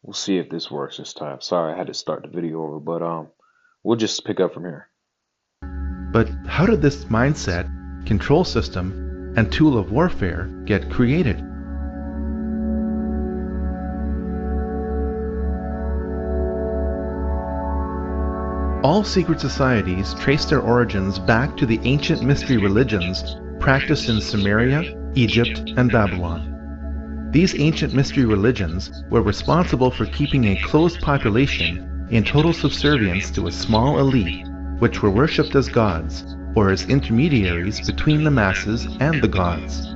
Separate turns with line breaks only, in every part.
We'll see if this works this time. Sorry, I had to start the video over, but we'll just pick up from here.
But how did this mindset, control system, and tool of warfare get created? All secret societies trace their origins back to the ancient mystery religions practiced in Sumeria, Egypt, and Babylon. These ancient mystery religions were responsible for keeping a closed population in total subservience to a small elite, which were worshipped as gods, or as intermediaries between the masses and the gods.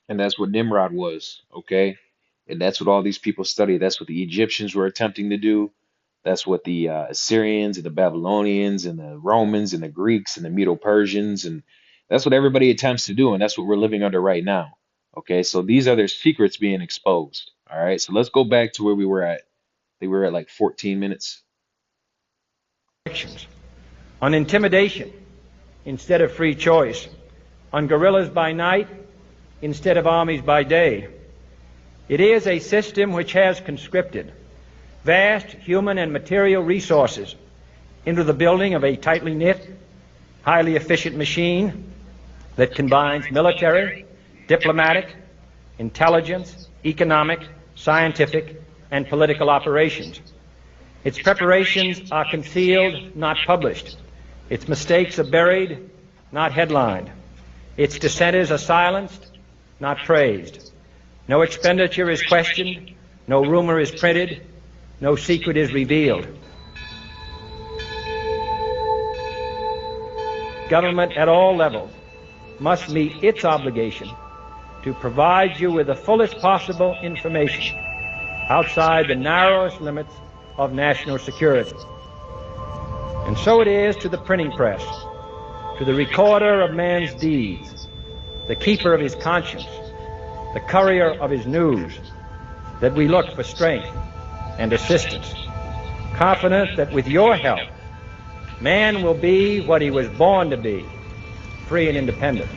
And that's what Nimrod was, okay? And that's what all these people study. That's what the Egyptians were attempting to do. That's what the Assyrians and the Babylonians and the Romans and the Greeks and the Medo-Persians, and that's what everybody attempts to do. And that's what we're living under right now. Okay, so these are their secrets being exposed. All right, so let's go back to where we were at. They were at like 14 minutes.
On intimidation instead of free choice, on guerrillas by night instead of armies by day. It is a system which has conscripted vast human and material resources into the building of a tightly knit, highly efficient machine that combines military, diplomatic, intelligence, economic, scientific, and political operations. Its preparations are concealed, not published. Its mistakes are buried, not headlined. Its dissenters are silenced, not praised. No expenditure is questioned, no rumor is printed, no secret is revealed. Government at all levels must meet its obligation to provide you with the fullest possible information outside the narrowest limits of national security. And so it is to the printing press, to the recorder of man's deeds, the keeper of his conscience, the courier of his news, that we look for strength and assistance, confident that with your help, man will be what he was born to be, free and independent.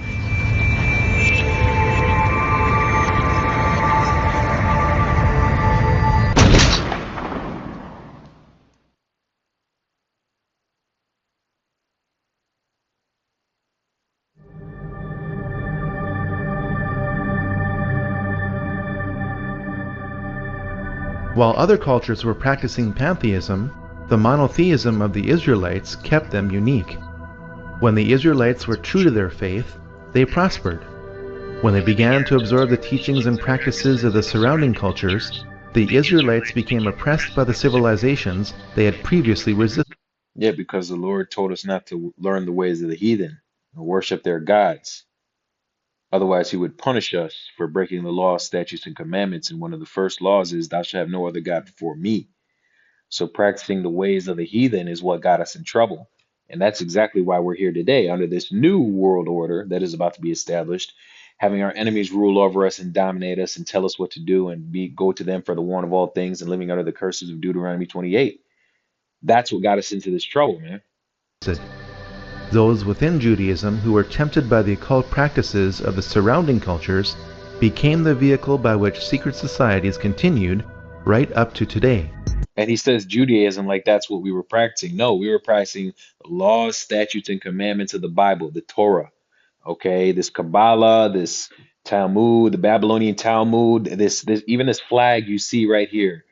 While other cultures were practicing pantheism, the monotheism of the Israelites kept them unique. When the Israelites were true to their faith, they prospered. When they began to absorb the teachings and practices of the surrounding cultures, the Israelites became oppressed by the civilizations they had previously resisted.
Yeah, because the Lord told us not to learn the ways of the heathen and worship their gods. Otherwise, he would punish us for breaking the law, statutes, and commandments. And one of the first laws is, thou shalt have no other God before me. So practicing the ways of the heathen is what got us in trouble. And that's exactly why we're here today under this new world order that is about to be established, having our enemies rule over us and dominate us and tell us what to do and go to them for the want of all things and living under the curses of Deuteronomy 28. That's what got us into this trouble, man.
Those within Judaism who were tempted by the occult practices of the surrounding cultures became the vehicle by which secret societies continued right up to today.
And he says Judaism like that's what we were practicing. No, we were practicing the laws, statutes, and commandments of the Bible, the Torah. Okay, this Kabbalah, this Talmud, the Babylonian Talmud, this even this flag you see right here.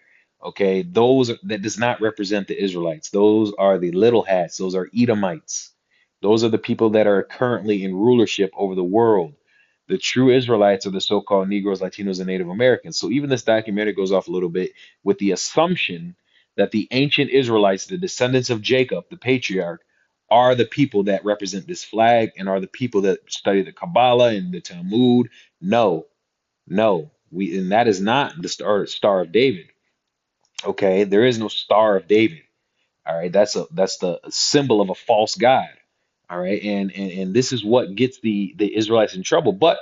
Okay, that does not represent the Israelites. Those are the little hats. Those are Edomites. Those are the people that are currently in rulership over the world. The true Israelites are the so-called Negroes, Latinos, and Native Americans. So even this documentary goes off a little bit with the assumption that the ancient Israelites, the descendants of Jacob, the patriarch, are the people that represent this flag and are the people that study the Kabbalah and the Talmud. No, no, and that is not the Star of David. Okay, there is no Star of David. All right, that's the symbol of a false god. All right, and this is what gets the Israelites in trouble. But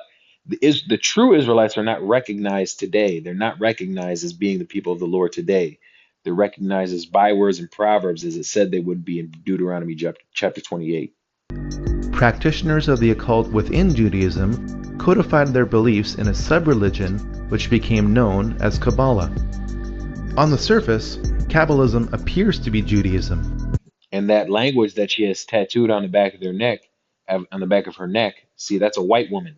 the true Israelites are not recognized today. They're not recognized as being the people of the Lord today. They're recognized as bywords and proverbs, as it said they would be in Deuteronomy chapter 28.
Practitioners of the occult within Judaism codified their beliefs in a sub-religion which became known as Kabbalah. On the surface, Kabbalism appears to be Judaism.
And that language that she has tattooed on the back of on the back of her neck, see, that's a white woman.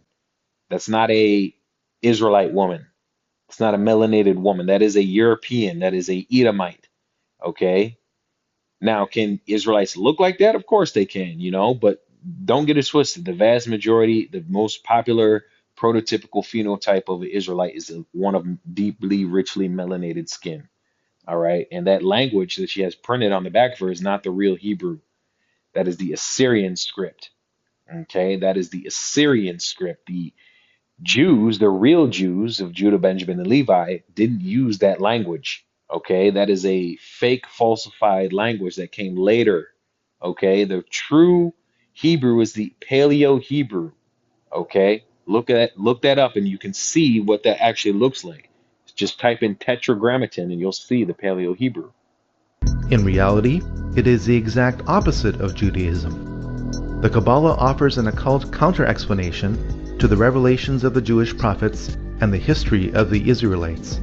That's not a Israelite woman. It's not a melanated woman. That is a European. That is a Edomite. Okay. Now, can Israelites look like that? Of course they can, but don't get it twisted. The vast majority, the most popular prototypical phenotype of an Israelite is one of deeply, richly melanated skin. All right. And that language that she has printed on the back of her is not the real Hebrew. That is the Assyrian script. Okay. That is the Assyrian script. The Jews, the real Jews of Judah, Benjamin, and Levi, didn't use that language. Okay, that is a fake, falsified language that came later. Okay, the true Hebrew is the Paleo Hebrew. Okay, look that up, and you can see what that actually looks like. Just type in Tetragrammaton, and you'll see the Paleo Hebrew.
In reality, it is the exact opposite of Judaism. The Kabbalah offers an occult counter-explanation to the revelations of the Jewish prophets and the history of the Israelites.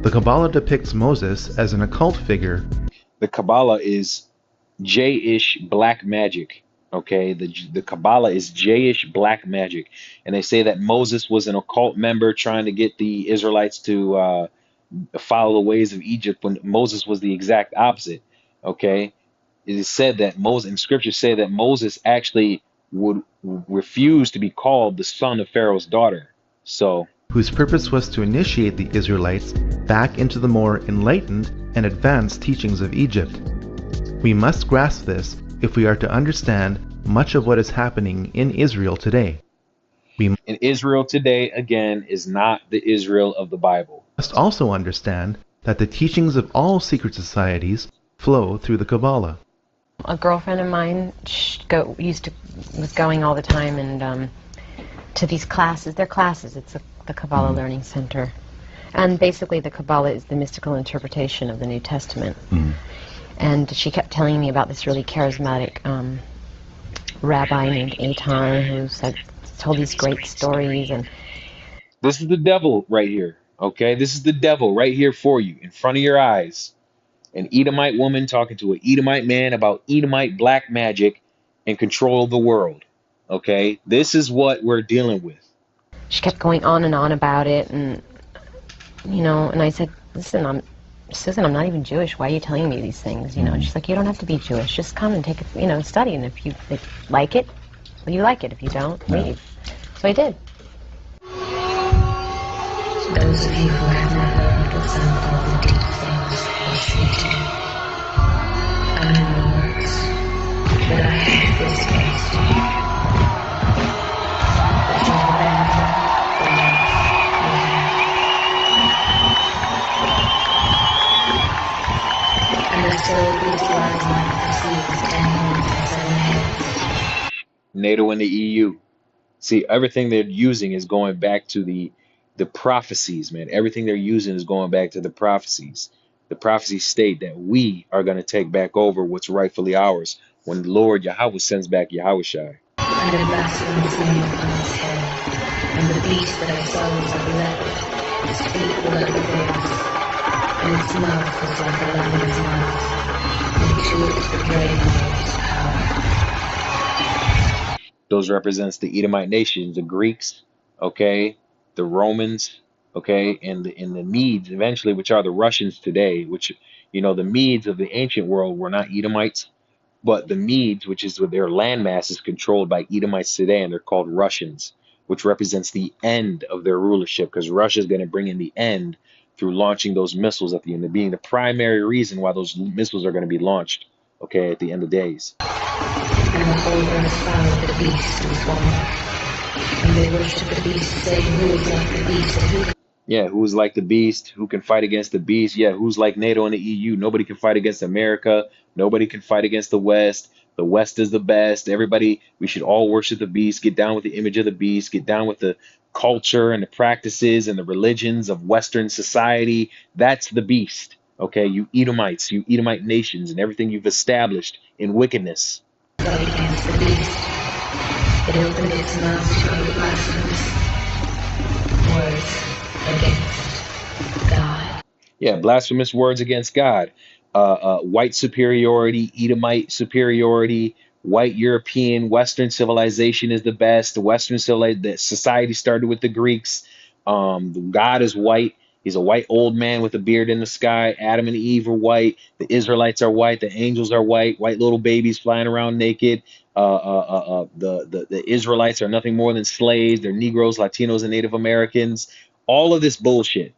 The Kabbalah depicts Moses as an occult figure.
The Kabbalah is J-ish black magic. Okay, the Kabbalah is J-ish black magic, and they say that Moses was an occult member trying to get the Israelites to follow the ways of Egypt, when Moses was the exact opposite. Okay, it is said that Moses, in scripture, say that Moses actually would refuse to be called the son of Pharaoh's daughter. So,
whose purpose was to initiate the Israelites back into the more enlightened and advanced teachings of Egypt. We must grasp this if we are to understand much of what is happening in Israel today.
And Israel today, again, is not the Israel of the Bible.
We must also understand that the teachings of all secret societies flow through the Kabbalah.
A girlfriend of mine was going all the time and to these classes. They're classes. It's the Kabbalah Learning Center. And basically the Kabbalah is the mystical interpretation of the New Testament. And she kept telling me about this really charismatic rabbi named Eitan who told these great stories. And
this is the devil right here. Okay, this is the devil right here for you, in front of your eyes. An Edomite woman talking to an Edomite man about Edomite black magic and control of the world. Okay, this is what we're dealing with.
She kept going on and on about it, and and I said, listen, Susan, I'm not even Jewish. Why are you telling me these things? And she's like, you don't have to be Jewish. Just come and take it, study. And if you like it, well, you like it. If you don't, leave. So I did.
Those of you who have never heard of some of the deep things listening to, I know the words, but I have this space to you. But you've abandoned the love you have. And the soul beast lies like the sea with 10 horns and 7 heads.
NATO and the EU. See, everything they're using is going back to the prophecies, man. Everything they're using is going back to the prophecies. The prophecies state that we are going to take back over what's rightfully ours when Lord Yahweh sends back Yahushai.
And a blasphemous name upon his head, and the beast that I saw was like a leopard, his feet were like the bear's, and its mouth was like a lion's mouth, and to it the dragon of his power.
Those represents the Edomite nations, the Greeks, okay, the Romans, okay, and the Medes eventually, which are the Russians today, which, the Medes of the ancient world were not Edomites, but the Medes, which is their landmass, is controlled by Edomites today, and they're called Russians, which represents the end of their rulership, because Russia is going to bring in the end through launching those missiles at the end, being the primary reason why those missiles are going to be launched, okay, at the end of days.
And the whole earth followed the beast and swallowed. And they worship the beast, saying, who is like the beast, and who...
Yeah, who's like the beast? Who can fight against the beast? Yeah, who's like NATO and the EU? Nobody can fight against America. Nobody can fight against the West. The West is the best. Everybody, we should all worship the beast, get down with the image of the beast, get down with the culture and the practices and the religions of Western society. That's the beast. Okay, you Edomites, you Edomite nations, and everything you've established in wickedness.
Fight against the beast. It opened its mouth to utter blasphemous.
Yeah, blasphemous words against God, white superiority, Edomite superiority, white European, Western civilization is the best. The Western civilization, the society started with the Greeks. God is white. He's a white old man with a beard in the sky. Adam and Eve are white. The Israelites are white. The angels are white. White little babies flying around naked. The Israelites are nothing more than slaves. They're Negroes, Latinos, and Native Americans. All of this bullshit,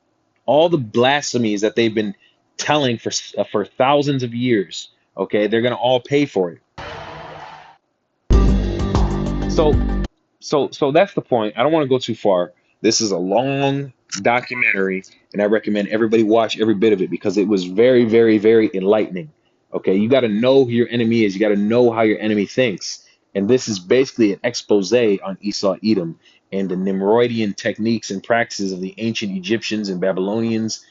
all the blasphemies that they've been telling for thousands of years. Okay, they're gonna all pay for it. So so that's the point. I don't want to go too far. This is a long documentary, and I recommend everybody watch every bit of it because it was very, very, very enlightening. Okay, you got to know who your enemy is. You got to know how your enemy thinks. And this is basically an expose on Esau Edom and the Nimrodian techniques and practices of the ancient Egyptians and Babylonians,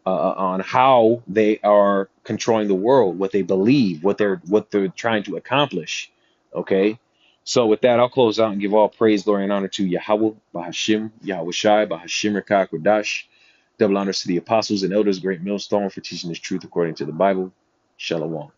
on how they are controlling the world, what they believe, what they're trying to accomplish. Okay, so with that, I'll close out and give all praise, glory, and honor to Yahweh, Bahashim, Yahweh Shai, Bahashim Rakak Radash. Double honors to the apostles and elders, great millstone, for teaching this truth according to the Bible. Shalom.